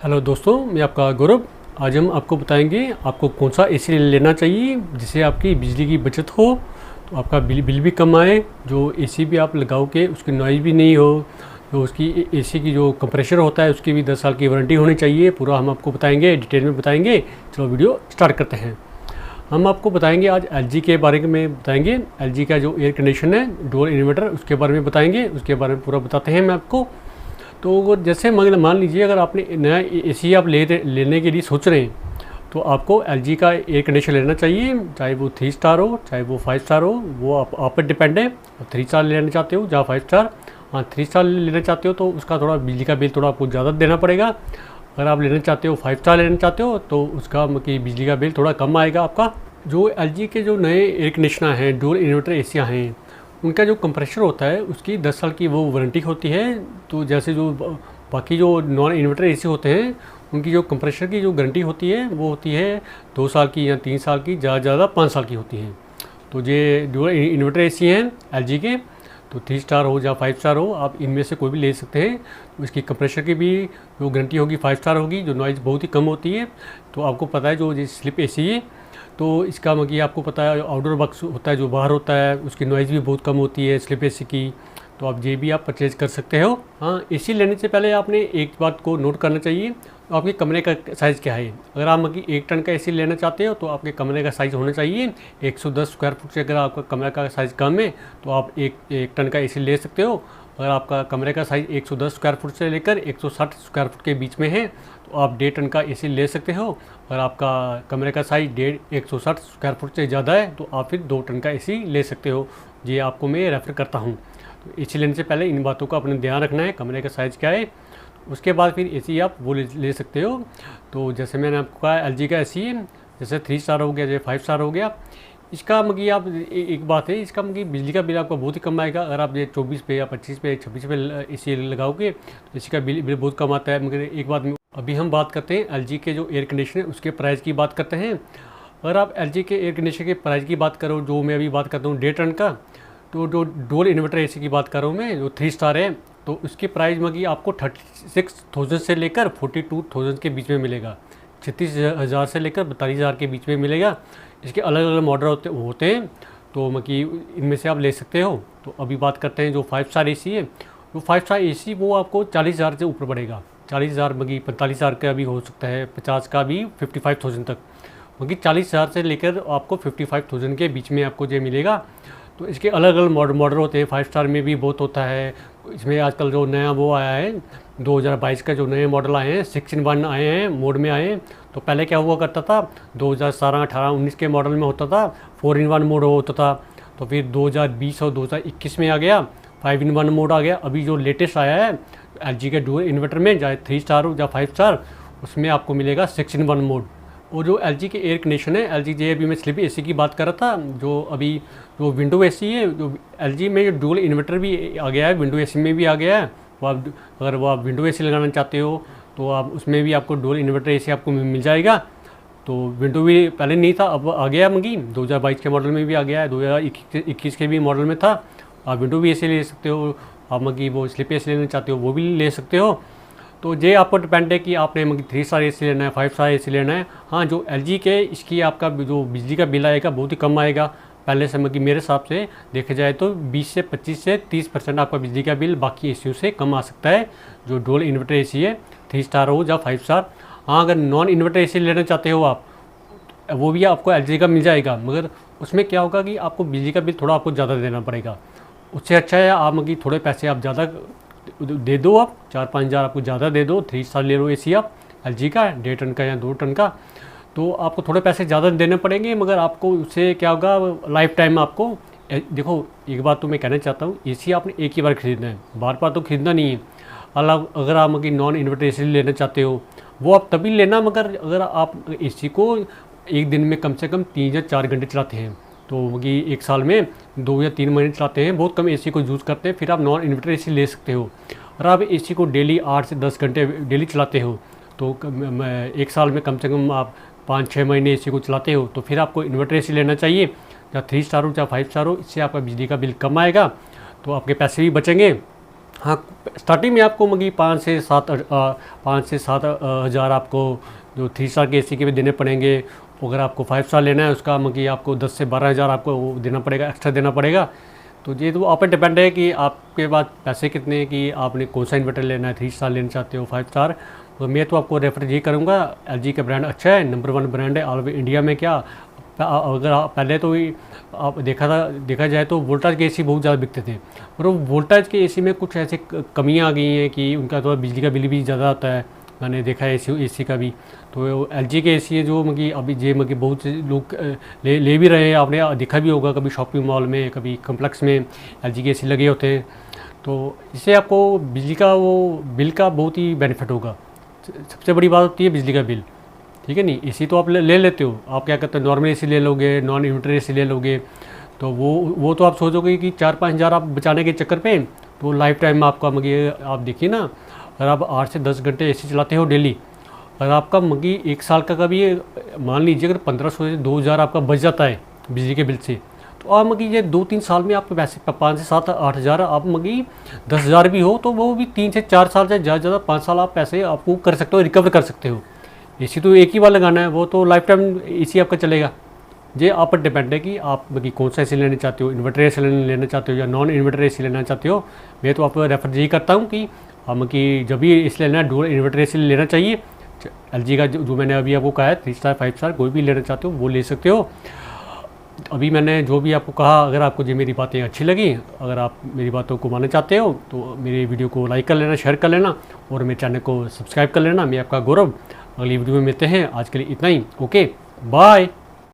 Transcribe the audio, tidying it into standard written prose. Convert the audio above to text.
Hello दोस्तों, मैं आपका गौरव। आज हम आपको बताएंगे आपको कौन सा एसी लेना चाहिए जिससे आपकी बिजली की बचत हो, तो आपका बिल भी कम आए, जो एसी भी आप लगाओगे उसकी नॉइज़ भी नहीं हो, जो उसकी एसी की जो कंप्रेशर होता है उसकी भी 10 साल की वारंटी होनी चाहिए। पूरा हम आपको बताएंगे, डिटेल में बताएंगे। चलो वीडियो स्टार्ट करते हैं। हम आपको बताएंगे आज एलजी के बारे में बताएंगे। एलजी का जो एयर कंडीशन है डुअल इन्वर्टर, उसके बारे में बताएंगे, उसके बारे में पूरा बताते हैं मैं आपको। तो जैसे मान लीजिए अगर आपने नया एसी आप लेने के लिए सोच रहे हैं, तो आपको एलजी का एयर कंडीशनर लेना चाहिए। चाहे वो 3 स्टार हो, चाहे वो 5 स्टार हो, वो आप पर डिपेंड है। 3 स्टार लेना चाहते हो या 5 स्टार, हाँ 3 स्टार लेना चाहते हो तो उसका थोड़ा बिजली का बिल थोड़ा आपको ज़्यादा देना पड़ेगा। अगर आप लेना चाहते हो 5 स्टार लेना चाहते हो तो उसका मतलब बिजली का बिल थोड़ा कम आएगा आपका। जो एलजी के जो नए एयर कंडीशनर हैं, डुअल इन्वर्टर एसियाँ हैं, उनका जो कंप्रेशर होता है उसकी 10 साल की वो वारंटी होती है। तो जैसे जो बाकी जो नॉन इन्वर्टर एसी होते हैं उनकी जो कंप्रेशर की जो गारंटी होती है वो होती है 2 साल की या 3 साल की, ज़्यादा 5 साल की होती है। तो ये डुअल इन्वर्टर एसी हैं एलजी के, तो 3 स्टार हो या 5 स्टार हो, आप इनमें से कोई भी ले सकते हैं। तो इसकी कंप्रेशर की भी जो गारंटी होगी 5 स्टार होगी, जो नॉइज़ बहुत ही कम होती है। तो आपको पता है जो ये स्लिप एसी है, तो इसका मतलब आपको पता है आउटडोर बॉक्स होता है जो बाहर होता है, उसकी नॉइज़ भी बहुत कम होती है स्लिप एसी की। तो आप ये भी आप परचेज़ कर सकते हो। हाँ, एसी लेने से पहले आपने एक बात को नोट करना चाहिए, तो आपके कमरे का साइज़ क्या है। अगर आप मतलब 1 टन का एसी लेना चाहते हो तो आपके कमरे का साइज़ होना चाहिए 110 स्क्वायर फुट से। अगर आपका कमरे का साइज़ कम है तो आप एक टन का एसी ले सकते हो। अगर आपका कमरे का साइज़ 110 स्क्वायर फुट से लेकर 160 स्क्वायर फुट के बीच में है तो आप 1.5 टन का एसी ले सकते हो। अगर आपका कमरे का साइज़ 160 स्क्वायर फुट से ज़्यादा है तो आप फिर 2 टन का एसी ले सकते हो। ये आपको मैं रेफ़र करता हूँ। तो एसी लेने से पहले इन बातों का अपने ध्यान रखना है, कमरे का साइज़ क्या है, उसके बाद फिर एसी आप वो ले सकते हो। तो जैसे मैंने आपको कहा एलजी का एसी है, जैसे 3 स्टार हो गया, जैसे 5 स्टार हो गया, इसका मतलब आप एक बात है, इसका मतलब बिजली का बिल आपका बहुत ही कम आएगा। अगर आप ये 24 पे या 25 पे 26 पे एसी लगाओगे तो इसी का बिल बहुत कम आता है। मगर एक बात में अभी हम बात करते हैं एलजी के जो एयर कंडीशनर है उसके प्राइस की बात करते हैं। अगर आप एलजी के एयर कंडीशनर के प्राइस की बात करो, जो मैं अभी बात करता हूँ 1.5 टन का, तो जो डुअल इन्वर्टर एसी की बात कर रहा हूँ मैं, जो 3 स्टार है, तो उसकी प्राइस मतलब आपको 36,000 से लेकर 42,000 के बीच में मिलेगा। 36,000 से लेकर 42,000 के बीच में मिलेगा। इसके अलग अलग मॉडल होते हैं, तो मतलब इनमें से आप ले सकते हो। तो अभी बात करते हैं जो 5 स्टार एसी है। जो 5 स्टार एसी वो आपको 40,000 से ऊपर पड़ेगा। 40,000 मतलब 45,000 का भी हो सकता है, 50 का भी, 55,000 तक। मतलब 40,000 से लेकर आपको 55,000 के बीच में आपको ये मिलेगा। तो इसके अलग अलग मॉडल होते हैं। 5 स्टार में भी बहुत होता है। इसमें आजकल जो नया वो आया है 2022 का, जो नए मॉडल आए हैं 6-in-1 आए हैं, मोड में आए हैं। तो पहले क्या हुआ करता था 2017, 18, 19 के मॉडल में होता था 4-in-1 मोड होता था। तो फिर 2020 और 2021 में आ गया 5-in-1 मोड आ गया। अभी जो लेटेस्ट आया है एलजी के डुअल इन्वर्टर में, चाहे 3 स्टार हो या 5 स्टार, उसमें आपको मिलेगा 6-in-1 मोड। और जो एलजी के एयर कंडीशन है, एलजी जे अभी मैं स्लिप एसी की बात कर रहा था, जो अभी जो विंडो एसी है, जो एलजी में जो डुअल इन्वर्टर भी आ गया है, विंडो एसी में भी आ गया है। वो आप अगर वो आप विंडो एसी लगाना चाहते हो तो आप उसमें भी आपको डुअल इन्वर्टर एसी आपको मिल जाएगा। तो विंडो भी पहले नहीं था, अब आ गया मंगी 2022 के मॉडल में भी आ गया है, 2021 के भी मॉडल में था। आप विंडो भी एसी ले सकते हो, आप मंगी वो स्लिप एसी लेना चाहते हो वो भी ले सकते हो। तो ये आपको डिपेंड है कि आपने मतलब 3 स्टार एसी लेना है, 5 स्टार एसी लेना है। हाँ, जो एलजी के इसकी आपका जो बिजली का बिल आएगा बहुत ही कम आएगा पहले से। मतलब मेरे हिसाब से देखा जाए तो 20 से 25 से 30% आपका बिजली का बिल बाकी एसीओ से कम आ सकता है, जो डुअल इन्वर्टर एसी है, 3 स्टार हो या 5 स्टार। हाँ, अगर नॉन इन्वर्टर एसी लेना चाहते हो आप, वो भी आपको एलजी का मिल जाएगा, मगर उसमें क्या होगा कि आपको बिजली का बिल थोड़ा आपको ज़्यादा देना पड़ेगा। उससे अच्छा है आप मतलब थोड़े पैसे आप ज़्यादा दे दो, आप 4-5 हज़ार आपको ज़्यादा दे दो, 3 स्टार ले लो एसी आप एलजी का 1.5 टन का या 2 टन का, तो आपको थोड़े पैसे ज़्यादा देने पड़ेंगे। मगर आपको उससे क्या होगा, लाइफ टाइम आपको देखो एक बात तो मैं कहना चाहता हूँ, एसी आपने एक ही बार खरीदना है, बार बार तो खरीदना नहीं है। अगर आप मतलब नॉन इन्वर्टर एसी लेना चाहते हो वो आप तभी लेना, मगर अगर आप एसी को एक दिन में कम से कम 3 या 4 घंटे चलाते हैं, तो कि 1 साल में 2 या 3 महीने चलाते हैं, बहुत कम एसी को यूज़ करते हैं, फिर आप नॉन इन्वर्टर एसी ले सकते हो। और आप एसी को डेली 8 से 10 घंटे डेली चलाते हो तो 1 साल में कम से कम आप 5-6 महीने एसी को चलाते हो, तो फिर आपको इन्वर्टर एसी लेना चाहिए, या 3 स्टार हो या 5 स्टार हो। इससे आपका बिजली का बिल कम आएगा, तो आपके पैसे भी बचेंगे हाँ, स्टार्टिंग में आपको मगी 5 से 7 हज़ार आपको जो 3 स्टार के एसी के भी देने पड़ेंगे। अगर आपको 5 स्टार लेना है उसका मगी आपको 10 से 12 हज़ार आपको वो देना पड़ेगा, एक्स्ट्रा देना पड़ेगा। तो ये तो आप पे डिपेंड है कि आपके पास पैसे कितने हैं, कि आपने कौन सा इन्वर्टर लेना है, 3 स्टार लेना चाहते हो 5 स्टार। तो मैं तो आपको रेफर ये करूँगा, एलजी का ब्रांड अच्छा है, नंबर 1 ब्रांड है ऑल ओवर इंडिया में। क्या अगर आप पहले तो आप देखा जाए तो वोल्टाज के एसी बहुत ज़्यादा बिकते थे, और वो वोल्टाज के एसी में कुछ ऐसे कमियां आ गई हैं कि उनका थोड़ा बिजली का बिल भी ज़्यादा आता है। मैंने देखा है एसी का भी। तो एलजी के एसी है जो मगी अभी जे मगी बहुत से लोग ले भी रहे हैं। आपने देखा भी होगा कभी शॉपिंग मॉल में, कभी कम्प्लेक्स में एलजी के एसी लगे होते हैं। तो इससे आपको बिजली का वो बिल का बहुत ही बेनिफिट होगा। सबसे बड़ी बात होती है बिजली का बिल, ठीक है नहीं। एसी तो आप ले लेते हो, आप क्या करते हो, नॉर्मल एसी ले लोगे, नॉन इन्वर्टर एसी ले लोगे, तो वो तो आप सोचोगे कि 4-5 हज़ार आप बचाने के चक्कर पे तो लाइफ टाइम में आपका मगी आप देखिए ना, अगर आप 8 से 10 घंटे एसी चलाते हो डेली, अगर आपका मगी 1 साल का कभी मान लीजिए अगर 1500 से 2000 आपका बच जाता है बिजली के बिल से, तो आप मगी ये 2-3 साल में आपके पैसे 5 से 7-8 हज़ार, आप मगी 10 हज़ार भी हो तो वो भी 3 से 4 साल से ज़्यादा 5 साल आप पैसे आपको कर सकते हो, रिकवर कर सकते हो। एसी तो एक ही बार लगाना है, वो तो लाइफ टाइम एसी आपका चलेगा। ये आप पर डिपेंड है कि आप कि कौन सा एसी लेना चाहते हो, इन्वर्टर एसी लेना चाहते हो या नॉन इन्वर्टर एसी लेना चाहते हो। मैं तो आपको रेफर यही करता हूँ कि हम कि जब भी एसी लेना है डुअल इन्वर्टर एसी लेना चाहिए। एलजी का जो मैंने अभी आपको कहा है 3 स्टार 5 स्टार कोई भी लेना चाहते हो वो ले सकते हो। अभी मैंने जो भी आपको कहा, अगर आपको जो मेरी बातें अच्छी लगी, अगर आप मेरी बातों को मानना चाहते हो तो मेरे वीडियो को लाइक कर लेना, शेयर कर लेना और मेरे चैनल को सब्सक्राइब कर लेना। मैं आपका गौरव, अगली वीडियो में मिलते हैं। आज के लिए इतना ही, ओके बाय।